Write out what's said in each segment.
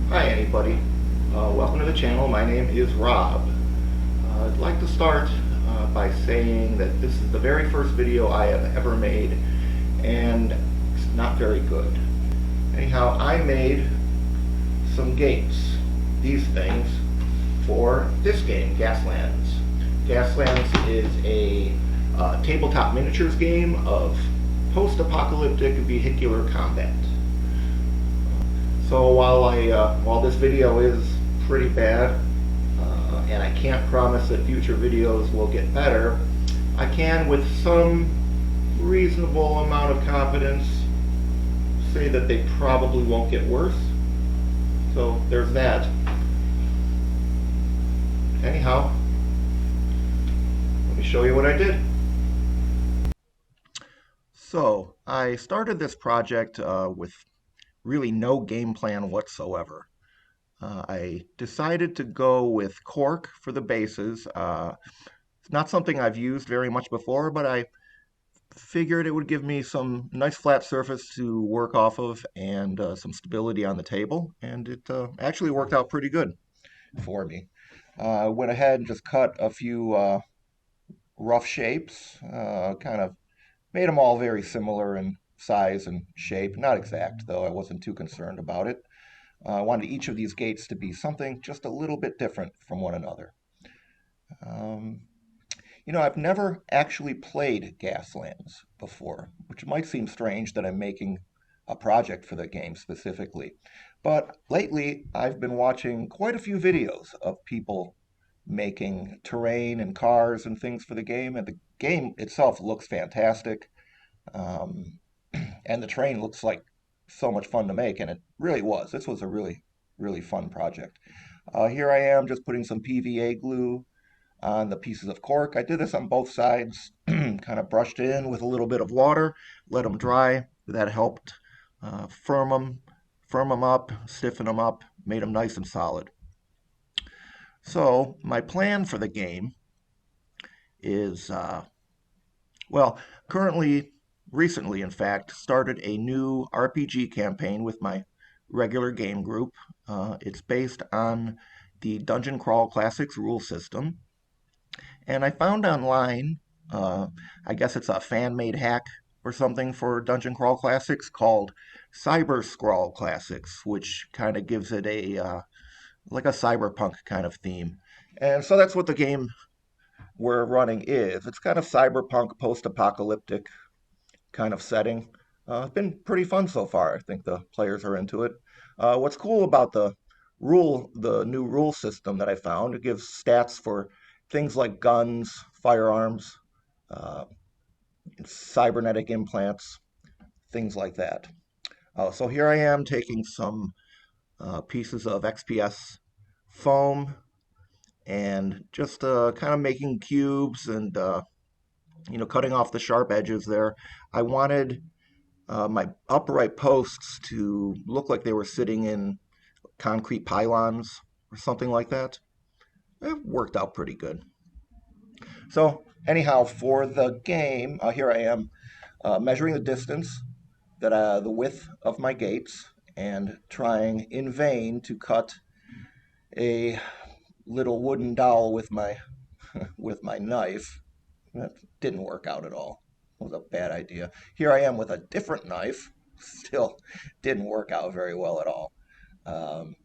Hi anybody, welcome to the channel. My name is Rob. I'd like to start by saying that this is the very first video I have ever made, and it's not very good. Anyhow, I made some gates, these things, for this game, Gaslands. Gaslands is a tabletop miniatures game of post-apocalyptic vehicular combat. So while this video is pretty bad, and I can't promise that future videos will get better, I can, with some reasonable amount of confidence, say that they probably won't get worse. So there's that. Anyhow, let me show you what I did. So I started this project with really no game plan whatsoever. I decided to go with cork for the bases. It's not something I've used very much before, but I figured it would give me some nice flat surface to work off of and some stability on the table, and it actually worked out pretty good for me. I went ahead and just cut a few rough shapes, kind of made them all very similar in size and shape. Not exact, though. I wasn't too concerned about it. I wanted each of these gates to be something just a little bit different from one another. Um, I've never actually played Gaslands before, which might seem strange that I'm making a project for the game specifically. But lately, I've been watching quite a few videos of people making terrain and cars and things for the game, and the game itself looks fantastic. Um, and the terrain looks like so much fun to make, and it really was. This was a really, really fun project. Here I am just putting some PVA glue on the pieces of cork. I did this on both sides, kind of brushed in with a little bit of water, let them dry. That helped firm them up, stiffen them up, made them nice and solid. So my plan for the game is, well, currently, recently, in fact, started a new RPG campaign with my regular game group. It's based on the Dungeon Crawl Classics rule system. And I found online, uh, I guess it's a fan-made hack or something for Dungeon Crawl Classics called Cyber Scrawl Classics, which kind of gives it a like a cyberpunk kind of theme. And so that's what the game we're running is. It's kind of cyberpunk, post-apocalyptic kind of setting. It's been pretty fun so far. I think the players are into it. What's cool about the new rule system that I found, it gives stats for things like guns, firearms, uh, cybernetic implants, things like that. So here I am taking some pieces of XPS foam and just kind of making cubes and cutting off the sharp edges there. I wanted my upright posts to look like they were sitting in concrete pylons or something like that. It worked out pretty good. So anyhow, for the game, here I am measuring the distance the width of my gates and trying in vain to cut a little wooden dowel with my with my knife. That didn't work out at all. It was a bad idea. Here I am with a different knife. Still didn't work out very well at all. Um,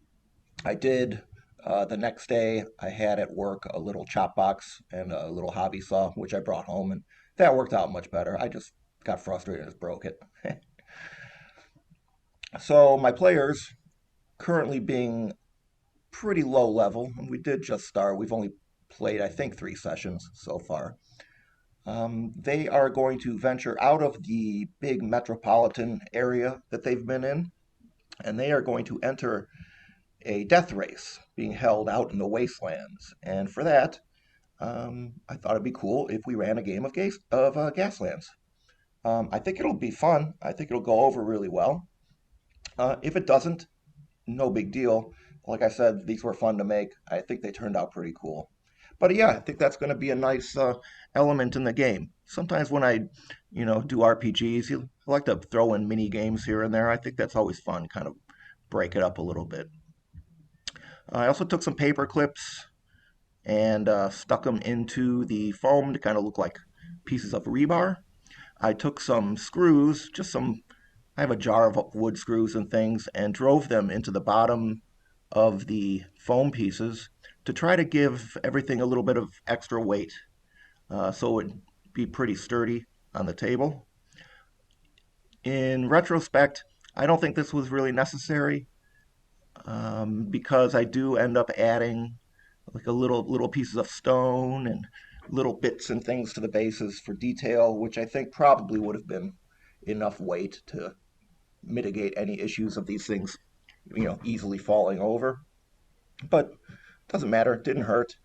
I did the next day. I had at work a little chop box and a little hobby saw, which I brought home, and that worked out much better. I just got frustrated and just broke it. So my players currently being pretty low level, and we did just start. We've only played, I think, 3 sessions so far. They are going to venture out of the big metropolitan area that they've been in, and they are going to enter a death race being held out in the wastelands. And for that, I thought it'd be cool if we ran a game of Gaslands. I think it'll be fun. I think it'll go over really well. If it doesn't, no big deal. Like I said, these were fun to make. I think they turned out pretty cool. But yeah, I think that's going to be a nice element in the game. Sometimes when I do RPGs, I like to throw in mini games here and there. I think that's always fun, kind of break it up a little bit. I also took some paper clips and stuck them into the foam to kind of look like pieces of rebar. I took some screws, I have a jar of wood screws and things, and drove them into the bottom of the foam pieces to try to give everything a little bit of extra weight so it would be pretty sturdy on the table. In retrospect, I don't think this was really necessary because I do end up adding like a little pieces of stone and little bits and things to the bases for detail, which I think probably would have been enough weight to mitigate any issues of these things, easily falling over. But it doesn't matter, it didn't hurt.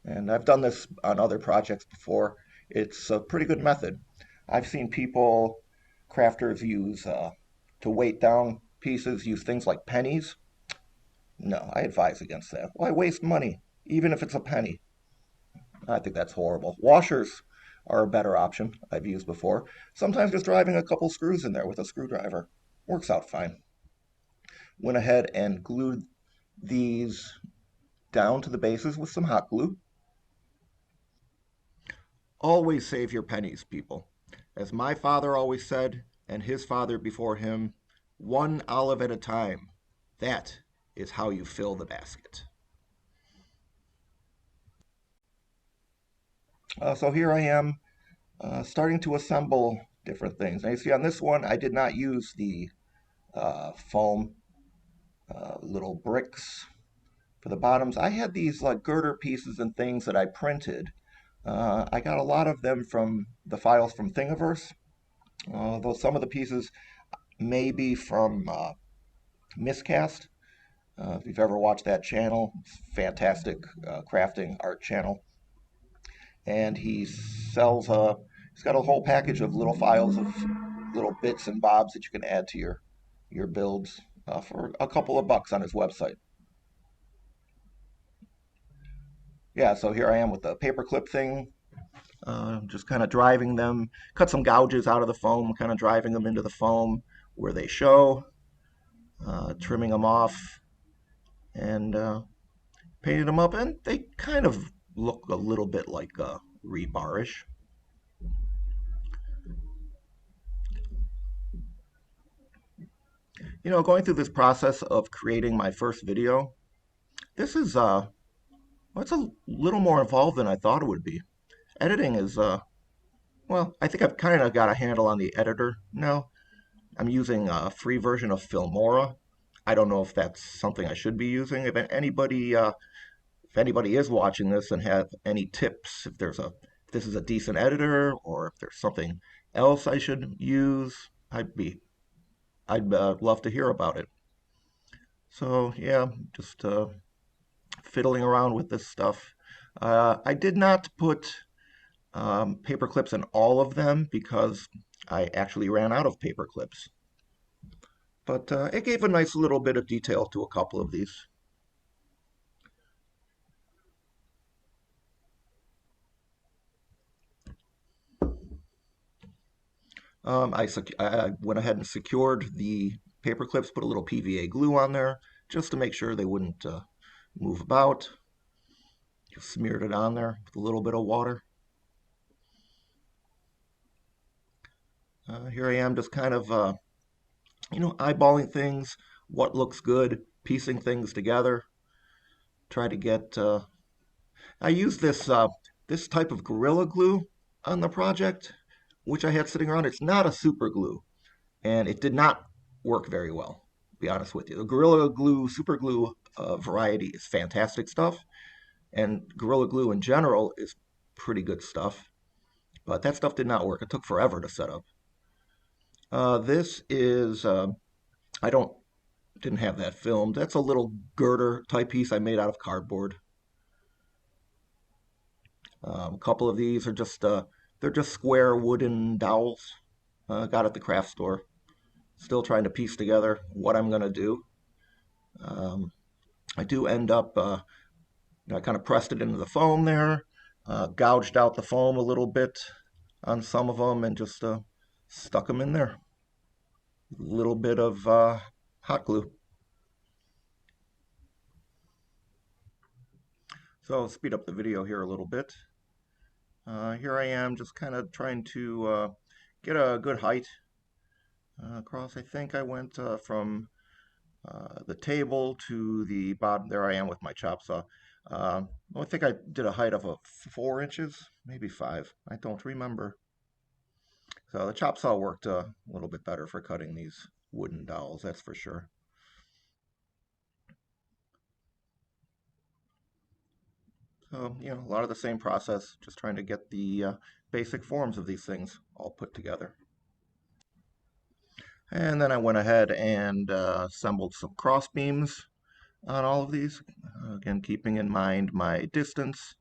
And I've done this on other projects before. It's a pretty good method. I've seen crafters use to weight down pieces, use things like pennies. No, I advise against that. Why waste money, even if it's a penny? I think that's horrible. Washers are a better option I've used before. Sometimes just driving a couple screws in there with a screwdriver works out fine. Went ahead and glued these down to the bases with some hot glue. Always save your pennies, people. As my father always said, and his father before him, one olive at a time. That is how you fill the basket. So here I am starting to assemble different things. Now you see on this one, I did not use the foam little bricks for the bottoms. I had these like girder pieces and things that I printed. I got a lot of them from the files from Thingiverse, though some of the pieces may be from Miscast. If you've ever watched that channel, it's a fantastic crafting art channel. And he's got a whole package of little files of little bits and bobs that you can add to your builds for a couple of bucks on his website. Yeah, so here I am with the paperclip thing, just kind of driving them, cut some gouges out of the foam, kind of driving them into the foam where they show, trimming them off, and painted them up, and they kind of look a little bit like rebarish. Going through this process of creating my first video, this is well, it's a little more involved than I thought it would be. Editing is well, I think I've kind of got a handle on the editor now. I'm using a free version of Filmora. I don't know if that's something I should be using. If anybody is watching this and have any tips, if this is a decent editor or if there's something else I should use, I'd love to hear about it. So yeah, just fiddling around with this stuff. I did not put paper clips in all of them because I actually ran out of paper clips. But it gave a nice little bit of detail to a couple of these. I went ahead and secured the paper clips, put a little PVA glue on there just to make sure they wouldn't move about. Just smeared it on there with a little bit of water. Here I am just kind of, eyeballing things, what looks good, piecing things together. Try to get, I use this type of Gorilla Glue on the project, which I had sitting around. It's not a super glue, and it did not work very well, to be honest with you. The Gorilla Glue, super glue variety is fantastic stuff, and Gorilla Glue in general is pretty good stuff, but that stuff did not work. It took forever to set up. This is, I don't, didn't have that filmed. That's a little girder type piece I made out of cardboard. A couple of these are they're just square wooden dowels. Got at the craft store. Still trying to piece together what I'm going to do. Um, I do end up, I kind of pressed it into the foam there, gouged out the foam a little bit on some of them, and just stuck them in there. A little bit of hot glue. So I'll speed up the video here a little bit. Here I am just kind of trying to get a good height across. I think I went from the table to the bottom. There I am with my chop saw. I think I did a height of 4 inches, maybe 5. I don't remember. So the chop saw worked a little bit better for cutting these wooden dowels, that's for sure. So, a lot of the same process, just trying to get the basic forms of these things all put together. And then I went ahead and assembled some cross beams on all of these. Again, keeping in mind my distance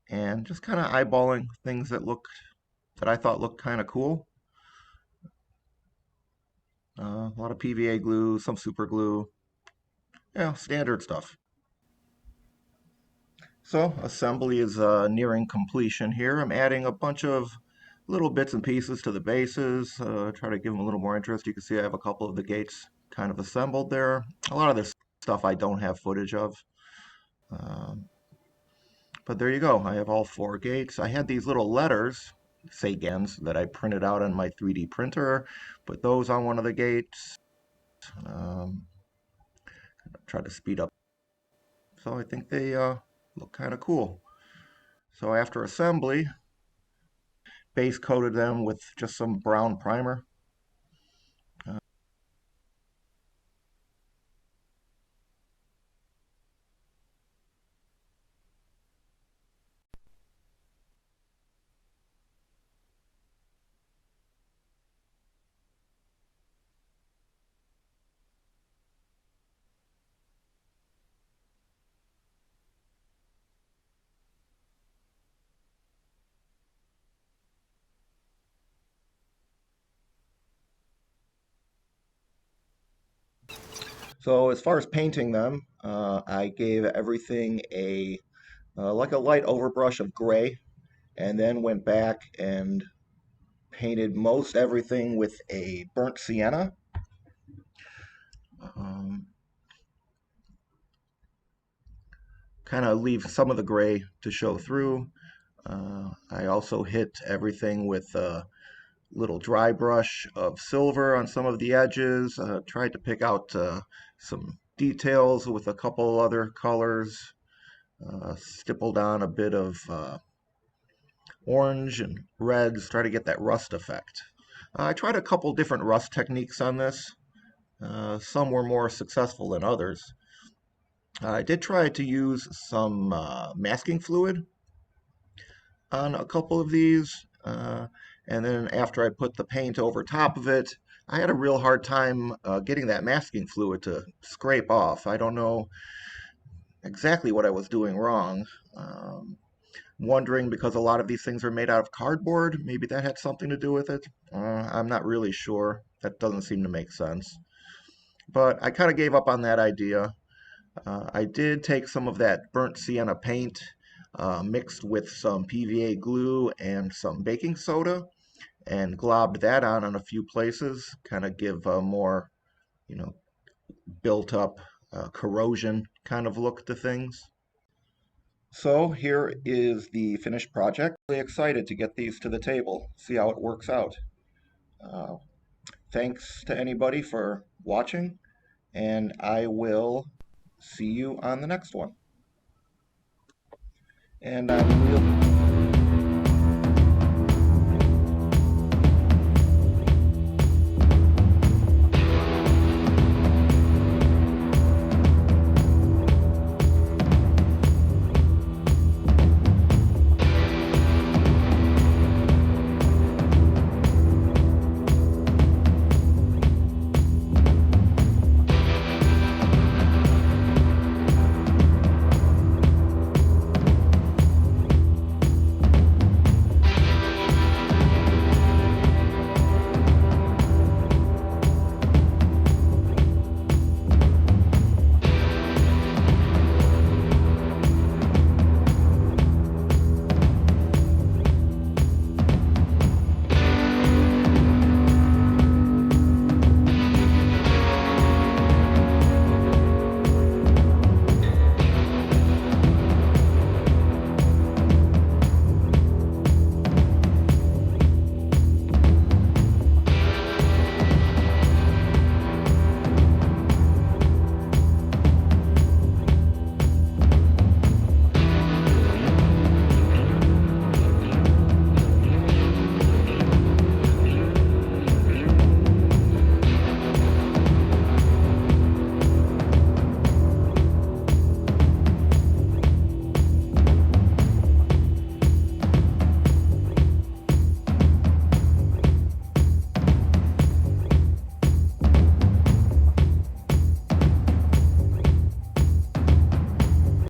and just kind of eyeballing things that I thought looked kind of cool. A lot of PVA glue, some super glue, standard stuff. So assembly is nearing completion here. I'm adding a bunch of little bits and pieces to the bases, try to give them a little more interest. You can see I have a couple of the gates kind of assembled there. A lot of this stuff I don't have footage of. Um, but there you go. I have all 4 gates. I had these little letters, Sagans, that I printed out on my 3D printer. Put those on one of the gates. Um, try to speed up. So I think they look kind of cool. So after assembly, base coated them with just some brown primer. So as far as painting them, I gave everything a like a light overbrush of gray, and then went back and painted most everything with a burnt sienna. Um, kind of leave some of the gray to show through. I also hit everything with a little dry brush of silver on some of the edges. Tried to pick out some details with a couple other colors. Stippled on a bit of orange and reds, try to get that rust effect. I tried a couple different rust techniques on this. Some were more successful than others. I did try to use some masking fluid on a couple of these, and then after I put the paint over top of it, I had a real hard time getting that masking fluid to scrape off. I don't know exactly what I was doing wrong. Wondering because a lot of these things are made out of cardboard. Maybe that had something to do with it. I'm not really sure. That doesn't seem to make sense. But I kind of gave up on that idea. I did take some of that burnt sienna paint mixed with some PVA glue and some baking soda and globbed that on a few places, kind of give a more, you know, built up corrosion kind of look to things. So here is the finished project. Really excited to get these to the table, see how it works out. Uh, Thanks to anybody for watching, and I will see you on the next one. And